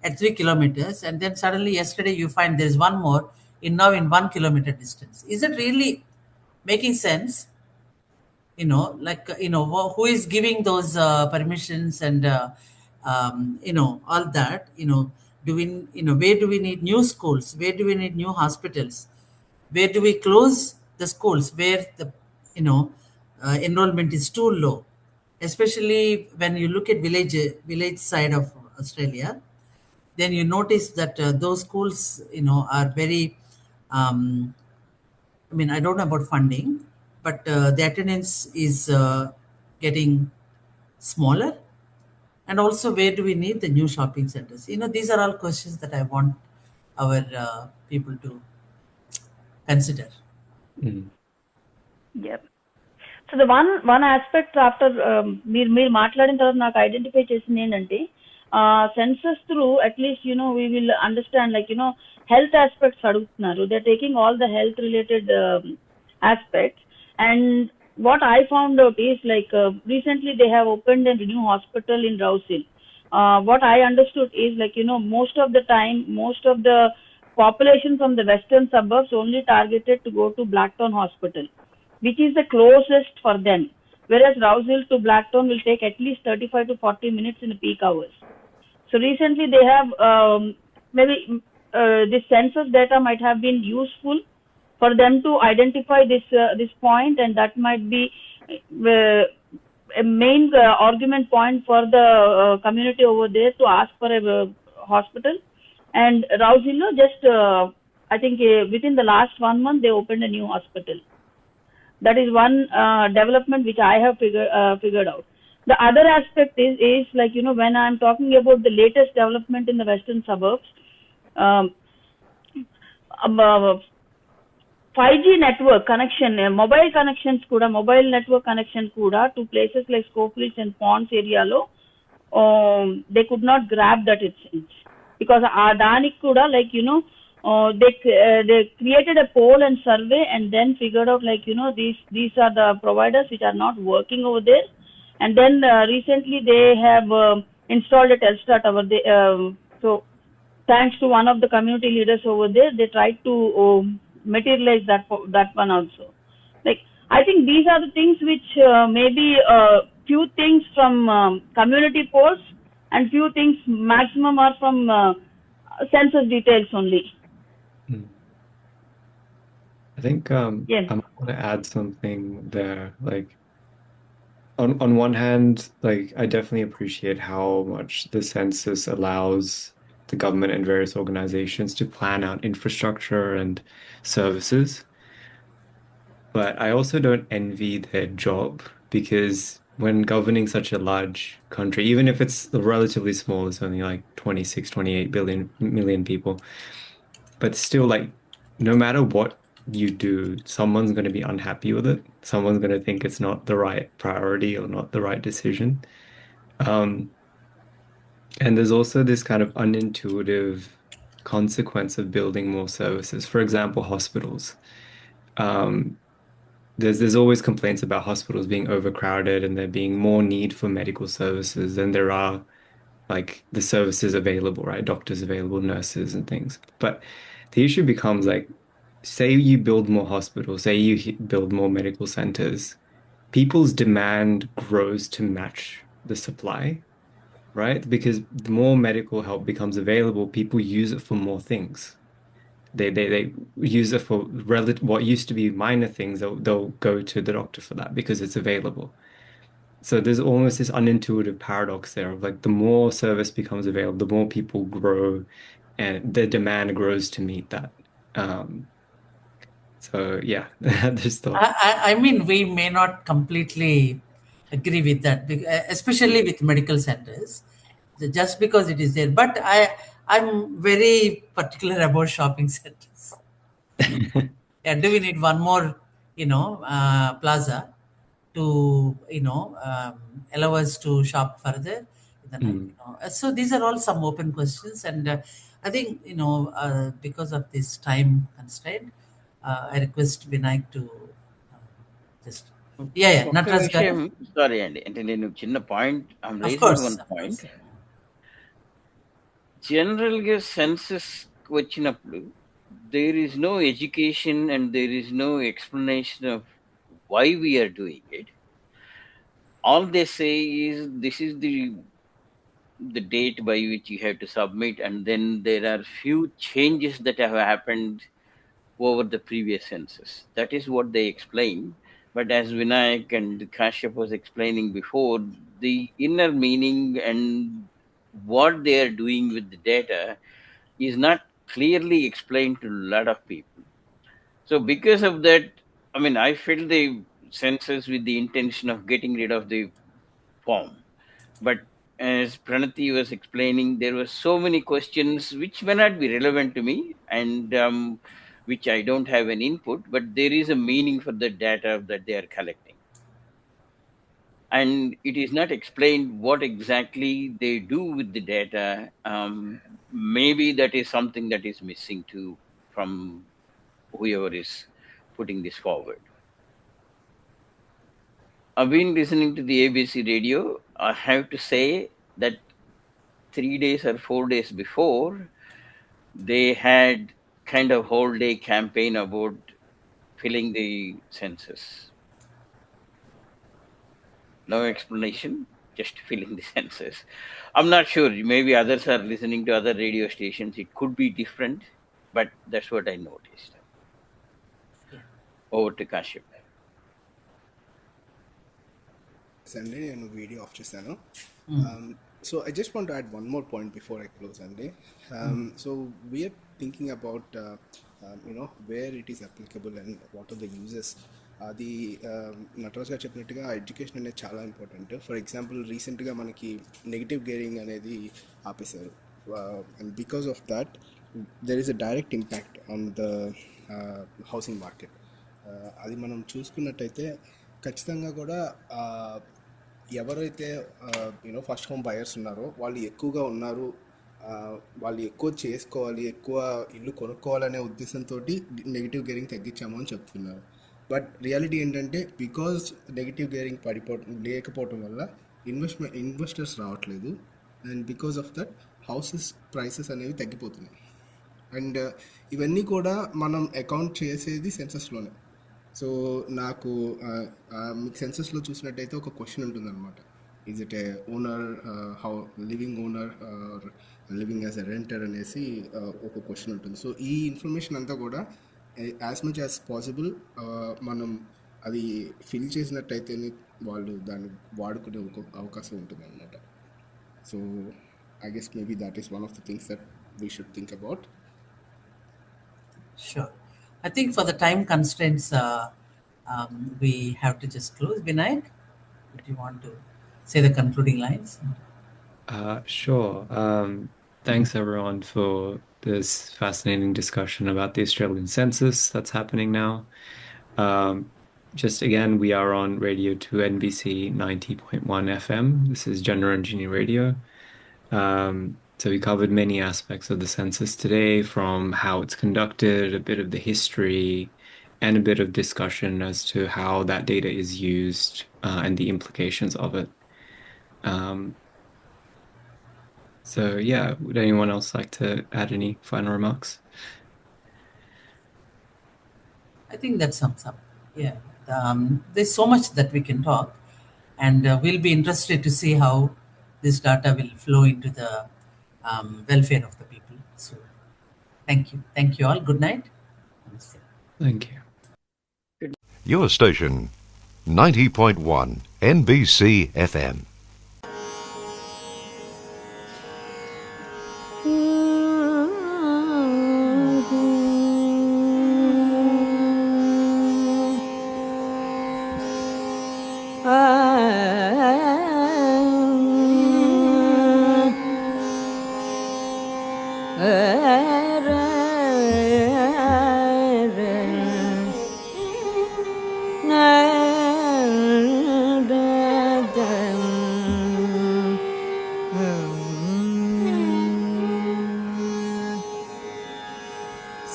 at 3 kilometers, and then suddenly yesterday you find there's one more now in 1 kilometer distance. Is it really making sense? Who is giving those permissions and all that? Where do we need new schools? Where do we need new hospitals? Where do we close the schools where the enrollment is too low? Especially when you look at village side of Australia, then you notice that those schools are very I don't know about funding, but the attendance is getting smaller. And also, where do we need the new shopping centers? These are all questions that I want our people to consider. Yep. So the one aspect after మీరు మాట్లాడిన తర్వాత నాకు identify చేసింది ఏంటంటే, census through at least we will understand, like, health aspects అడుగుతున్నారు. They're taking all the health related aspects. And what I found out is, like, recently they have opened a new hospital in Rouse Hill. What I understood is, like, most of the time, most of the population from the western suburbs only targeted to go to Blacktown Hospital, which is the closest for them. Whereas Rouse Hill to Blacktown will take at least 35 to 40 minutes in the peak hours. So recently they have, maybe this census data might have been useful for them to identify this point, and that might be a main argument point for the community over there to ask for a hospital. And Rouse Hill, just I think within the last 1 month they opened a new hospital. That is one development which I have figured out. The other aspect is like, when I'm talking about the latest development in the western suburbs, um, 5G network connection, mobile connections kuda, mobile network connection kuda to places like Schofields and Ponds area lo, they could not grab that it seems, because danik kuda, like, they created a poll and survey and then figured out, like, these are the providers which are not working over there. And then recently they have installed a Telstra tower. So thanks to one of the community leaders over there, they tried to materialize that one also. Like, I think these are the things which maybe few things from community polls and few things maximum are from census details only. Mm. I think Yes. I might want to add something there. Like on one hand, like I definitely appreciate how much the census allows the government and various organizations to plan out infrastructure and services. But I also don't envy their job because when governing such a large country, even if it's relatively small, it's only like 26, 28 million people, but still like no matter what you do, someone's going to be unhappy with it. Someone's going to think it's not the right priority or not the right decision. Um, and there's also this kind of unintuitive consequence of building more services. For example, hospitals. Um, there's always complaints about hospitals being overcrowded and there being more need for medical services than there are like the services available, right? Doctors available, nurses and things. But the issue becomes like, say you build more hospitals, say you build more medical centers, people's demand grows to match the supply, right? Because the more medical help becomes available, people use it for more things. They use it for what used to be minor things. They'll go to the doctor for that because it's available. So there's almost this unintuitive paradox there of like the more service becomes available, the more people grow, and the demand grows to meet that. So yeah, just thought. I mean, we may not completely agree with that, especially with medical centers, just because it is there. But I'm very particular about shopping centers. Yeah, do we need one more, plaza to, allow us to shop further in the night? So these are all some open questions, and I think, because of this time constraint, I request Vinayak to just ఒక్క Nataraj garu. విషయం sorry అండి, అంటే నేను చిన్న point I'm Of raising course, one of point. course. జనరల్గా census వచ్చినప్పుడు there is no education and there is no explanation of why we're doing it. All they say is this is the date by which you have to submit, and then there are few changes that have happened over the previous census. That is what they explain. But as Vinayak and Kashyap was explaining before, the inner meaning and what they are doing with the data is not clearly explained to a lot of people. So because of that, I mean, I filled the census with the intention of getting rid of the form. But as Pranati was explaining, there were so many questions which may not be relevant to me, and which I don't have an input, but there is a meaning for the data that they are collecting. And it is not explained what exactly they do with the data. Maybe that is something that is missing too from whoever is putting this forward. I've been listening to the ABC radio. I have to say that 3 days or 4 days before, they had kind of whole day campaign about filling the census. No explanation, just filling the census. I'm not sure. Maybe others are listening to other radio stations. It could be different, but that's what I noticed. Over to Kashyap. అండి నేను video off చేశాను. So I just want to add one more point before I close అండి. So we're thinking about where it is applicable and what are the uses. అది నటరాజ్ గారు చెప్పినట్టుగా education అనేది చాలా important. For example రీసెంట్గా మనకి negative gearing అనేది ఆపేశారు. And because of that there is a direct impact on the housing market. అది మనం చూసుకున్నట్టయితే ఖచ్చితంగా కూడా ఎవరైతే ఫస్ట్ హోమ్ బయర్స్ ఉన్నారో వాళ్ళు ఎక్కువగా ఉన్నారు, వాళ్ళు ఎక్కువ చేసుకోవాలి, ఎక్కువ ఇల్లు కొనుక్కోవాలనే ఉద్దేశంతో నెగిటివ్ గేరింగ్ తగ్గించాము అని చెప్తున్నారు. బట్ రియాలిటీ ఏంటంటే బికాజ్ నెగిటివ్ గేరింగ్ లేకపోవటం వల్ల ఇన్వెస్టర్స్ రావట్లేదు. And because of that houses prices అనేవి తగ్గిపోతున్నాయి. అండ్ ఇవన్నీ కూడా మనం అకౌంట్ చేసేది సెన్సస్లోనే. సో నాకు మీకు సెన్సస్లో చూసినట్టయితే ఒక క్వశ్చన్ ఉంటుందన్నమాట, is it A owner, how living owner are living as a renter అనేసి ఒక క్వశ్చన్ ఉంటుంది. సో ఈ ఇన్ఫర్మేషన్ అంతా కూడా యాజ్ మచ్ యాజ్ పాసిబుల్ మనం అది ఫిల్ చేసినట్టయితేనే వాళ్ళు దాన్ని వాడుకునే అవకాశం ఉంటుంది అన్నమాట. So I guess maybe that is one of the things that we should think about. Sure. I think for the time constraints, we have to just close. Vinayak, do you want to say the concluding lines? Sure. Thanks everyone for this fascinating discussion about the Australian census that's happening now. Just again, we are on Radio 2 NBC 90.1 FM. This is Janaranjini Radio. So we covered many aspects of the census today, from how it's conducted, a bit of the history, and a bit of discussion as to how that data is used and the implications of it. So yeah, would anyone else like to add any final remarks? I think that sums up. Yeah. There's so much that we can talk, and we'll be interested to see how this data will flow into the welfare of the people. So thank you. Thank you all. Good night. Namaste. Thank you. Your station, 90.1 NBC FM.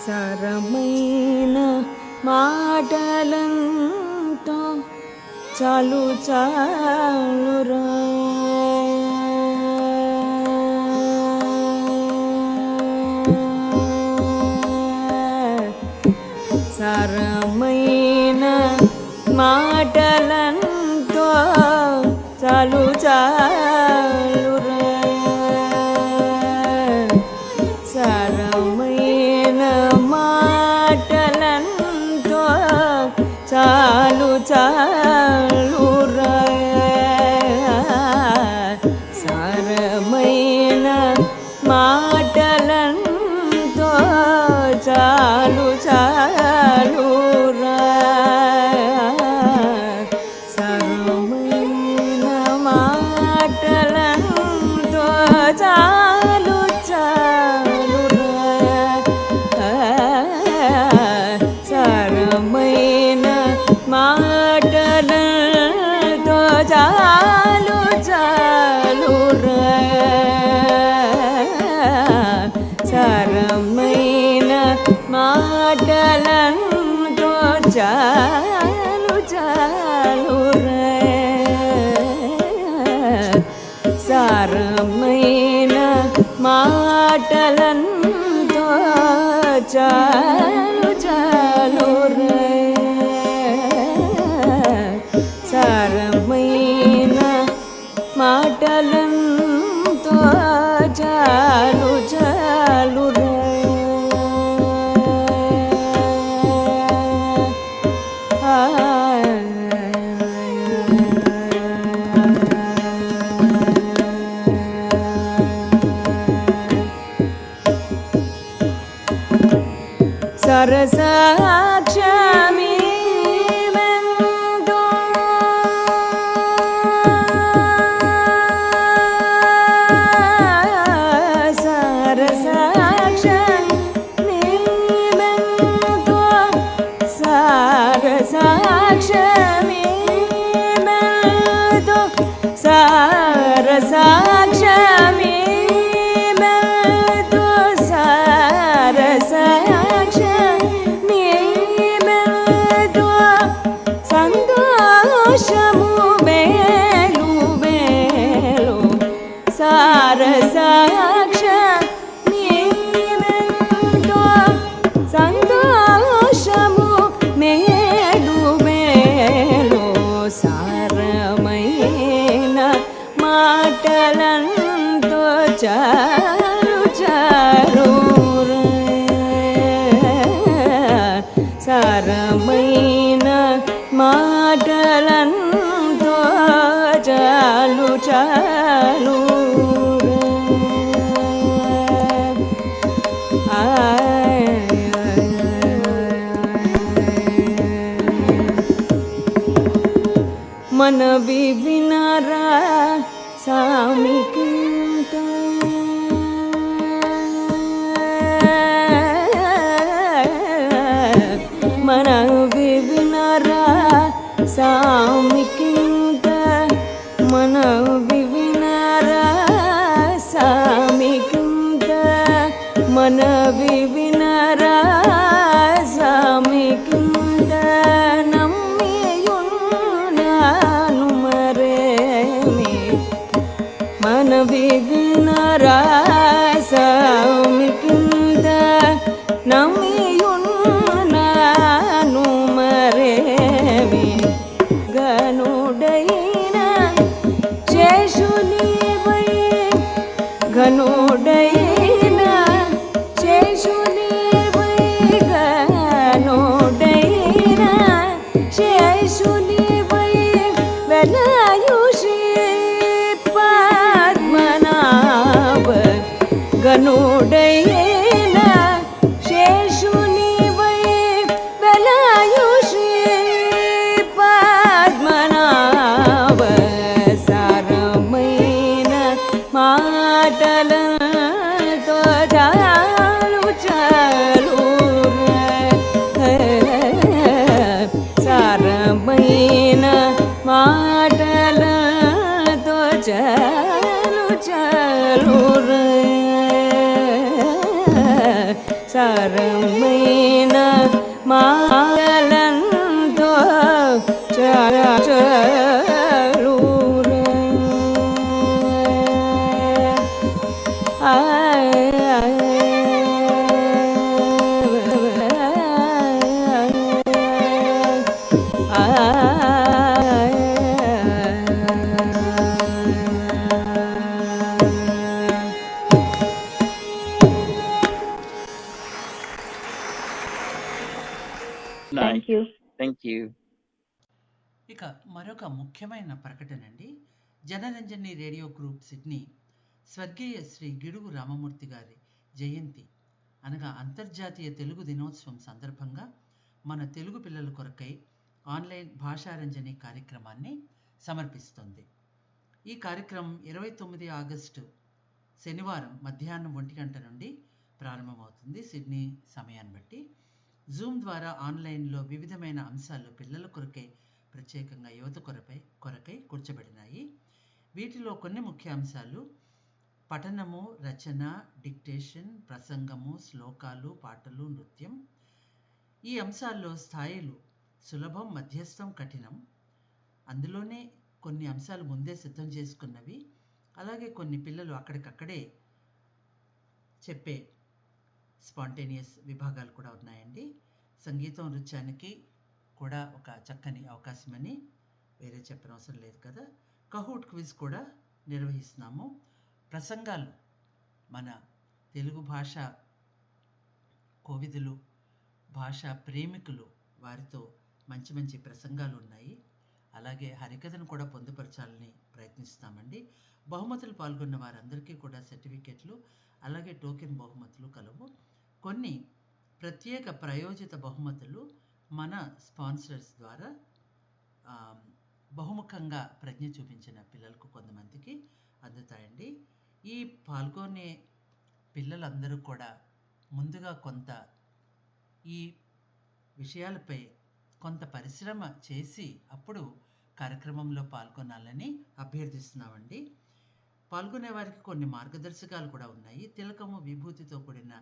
సరమైన మాటలంతో చాలు చాలురా, సరమైన మాటలంతో చాలు చాలురా, సరమైన మాటలంతో చాలు చాలురా, సరమైన మాటలంతో చాలు చాలురా, సరమైన మాటలంతో చాలు చాలురా, సరమైన మాటలంతో చాలు చాలురా, సరమైన మాటలంతో చాలు చాలురా, సరమైన మాటలంతో చాలు చాలురా, సరమైన మాటలంతో చాలు చాలురా. సరసాక్షమీమే సారసాక్షమే మెల్తో సారసాక్షమే మెల్తో సంతోషము మేలు మేలు సారసాక్షమే మెల్తో సంతోషము మేలు మేలు సారమైన మాటలంతో చాలు చాలు సారమైన మాటలంతో చాలు చాలు మనవి వినరా సామికింత మనవి వినరా సామికింత మనవి వినరా సామికింత మనవి వినరా సామికింత నమ్మియున్నాను మరేమి మనవి వినరా సామికింత నమ్మియున్నాను మరేమి గనుడైన శేషునివై గనుడైన శేషునివై గనుడైన శేషునివై వెలయుషి పద్మనాభ గనుడైన శేషునివై వెలయుషి పద్మనాభ సారమైన మాటలతో చాలు చాలు సారమైన మాటలతో చాలు చాలు సారమైన మాటలతో చాలు చాలు థ్యాంక్ యూ. Thank you. ఇక మరొక ముఖ్యమైన ప్రకటన అండి. జనరంజని రేడియో గ్రూప్ సిడ్నీ స్వర్గీయ శ్రీ గిడుగు రామమూర్తి గారి జయంతి అనగా అంతర్జాతీయ తెలుగు దినోత్సవం సందర్భంగా మన తెలుగు పిల్లల కొరకై ఆన్లైన్ భాషారంజని కార్యక్రమాన్ని సమర్పిస్తుంది. ఈ కార్యక్రమం 29 ఆగస్టు శనివారం మధ్యాహ్నం 1 గంట నుండి ప్రారంభమవుతుంది సిడ్నీ సమయాన్ని బట్టి. జూమ్ ద్వారా ఆన్లైన్లో వివిధమైన అంశాలు పిల్లల కొరకై ప్రత్యేకంగా యువత కొరకై కూర్చబడినాయి. వీటిలో కొన్ని ముఖ్య అంశాలు పఠనము, రచన, డిక్టేషన్, ప్రసంగము, శ్లోకాలు, పాటలు, నృత్యం. ఈ అంశాల్లో స్థాయిలు సులభం, మధ్యస్థం, కఠినం. అందులోనే కొన్ని అంశాలు ముందే సిద్ధం చేసుకున్నవి, అలాగే కొన్ని పిల్లలు అక్కడికక్కడే చెప్పే స్పాంటేనియస్ విభాగాలు కూడా ఉన్నాయండి. సంగీతం, నృత్యానికి కూడా ఒక చక్కని అవకాశమని వేరే చెప్పనవసరం లేదు కదా. కహూట్ క్విజ్ కూడా నిర్వహిస్తున్నాము. ప్రసంగాలు మన తెలుగు భాష కోవిదులు, భాషా ప్రేమికులు వారితో మంచి మంచి ప్రసంగాలు ఉన్నాయి. అలాగే హరికథను కూడా పొందుపరచాలని ప్రయత్నిస్తామండి. బహుమతులు పాల్గొన్న వారందరికీ కూడా సర్టిఫికెట్లు, అలాగే టోకెన్ బహుమతులు కలవు. కొన్ని ప్రత్యేక ప్రయోజిత బహుమతులు మన స్పాన్సర్స్ ద్వారా బహుముఖంగా ప్రజ్ఞ చూపించిన పిల్లలకు కొంతమందికి అందుతాయండి. ఈ పాల్గొనే పిల్లలందరూ కూడా ముందుగా కొంత ఈ విషయాలపై కొంత పరిశ్రమ చేసి అప్పుడు కార్యక్రమంలో పాల్గొనాలని అభ్యర్థిస్తున్నామండి. పాల్గొనే వారికి కొన్ని మార్గదర్శకాలు కూడా ఉన్నాయి. తిలకము విభూతితో కూడిన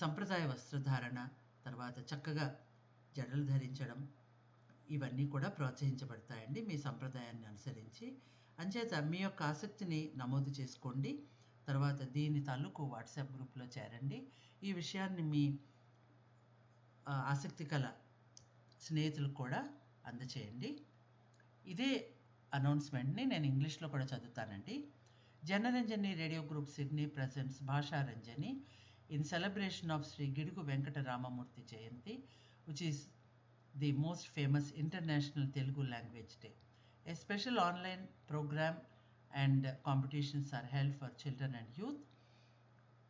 సంప్రదాయ వస్త్రధారణ, తర్వాత చక్కగా జడలు ధరించడం, ఇవన్నీ కూడా ప్రోత్సహించబడతాయండి మీ సంప్రదాయాన్ని అనుసరించి. అంచేత మీ యొక్క ఆసక్తిని నమోదు చేసుకోండి. తర్వాత దీని తాలూకు వాట్సాప్ గ్రూప్లో చేరండి. ఈ విషయాన్ని మీ ఆసక్తి కల స్నేహితులకు కూడా అందచేయండి. ఇదే అనౌన్స్మెంట్ని నేను ఇంగ్లీష్లో కూడా చదువుతానండి. Janaranjani radio group Sydney presents Bhasha Ranjani in celebration of Sri Gidugu Venkata Ramamurthy Jayanti, which is the most famous International Telugu Language Day. A special online program and competitions are held for children and youth.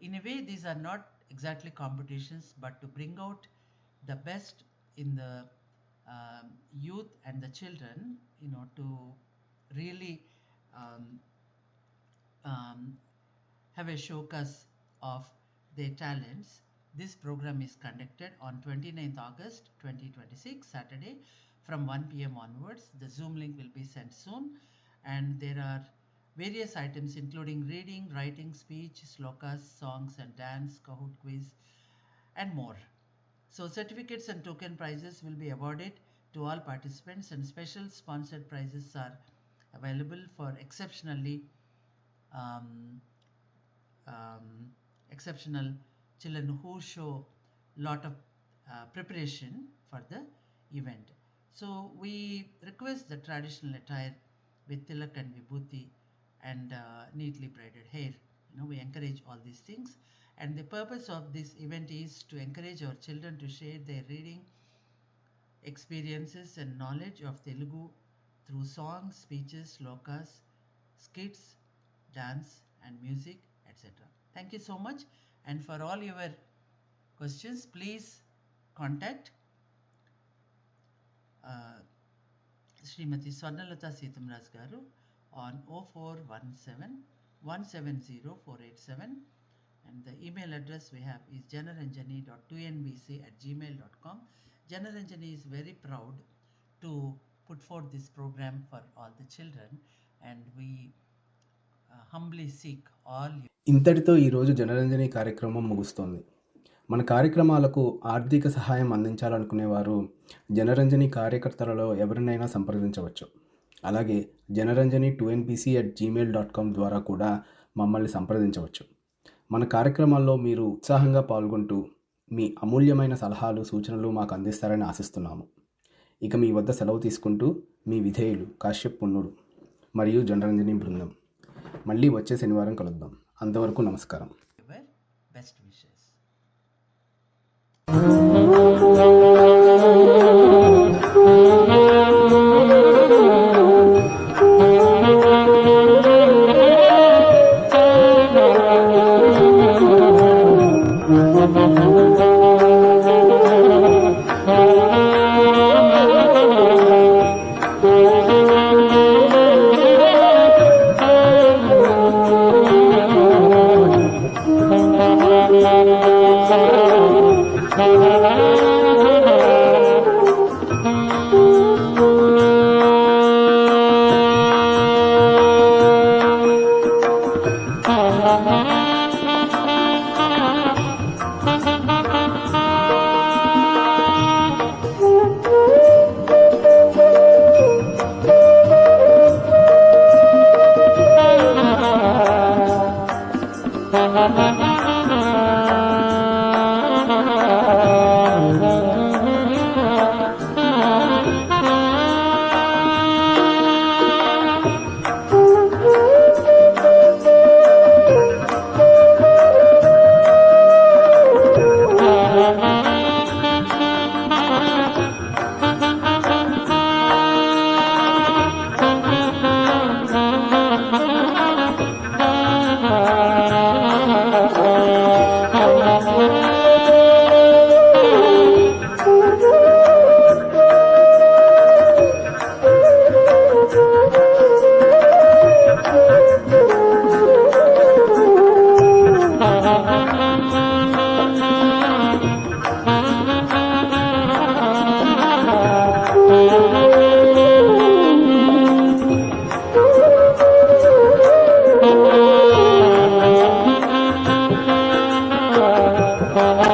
In a way, these are not exactly competitions, but to bring out the best in the youth and the children, to really have a showcase of their talents. This program is conducted on 29th August 2026, Saturday, from 1 p.m. onwards. The Zoom link will be sent soon, and there are various items including reading, writing, speech, slokas, songs and dance, Kahoot quiz, and more. So certificates and token prizes will be awarded to all participants, and special sponsored prizes are available for exceptional children who show lot of preparation for the event. So we request the traditional attire with tilak and vibhuti and neatly braided hair. We encourage all these things, and the purpose of this event is to encourage our children to share their reading experiences and knowledge of Telugu through songs, speeches, slokas, skits, dance and music, etc. Thank you so much, and for all your questions, please contact Srimati Swarnalata Seethamraj garu on 0417-170-487, and the email address we have is janaranjani.2nbc@gmail.com. Janaranjani is very proud to put forth this program for all the children, and we humbly seek all you. ఇంతటితో ఈరోజు జనరంజని కార్యక్రమం ముగుస్తోంది. మన కార్యక్రమాలకు ఆర్థిక సహాయం అందించాలనుకునేవారు జనరంజని కార్యకర్తలలో ఎవరినైనా సంప్రదించవచ్చు. అలాగే జనరంజని 2nbc@gmail.com ద్వారా కూడా మమ్మల్ని సంప్రదించవచ్చు. మన కార్యక్రమాల్లో మీరు ఉత్సాహంగా పాల్గొంటూ మీ అమూల్యమైన సలహాలు, సూచనలు మాకు అందిస్తారని ఆశిస్తున్నాము. ఇక మీ వద్ద సెలవు తీసుకుంటూ మీ విధేయులు కాశ్యప్ పొన్నూరు మరియు జనరంజని బృందం. మళ్ళీ వచ్చే శనివారం కలుద్దాం. అంతవరకు నమస్కారం. Your best wishes. ఆ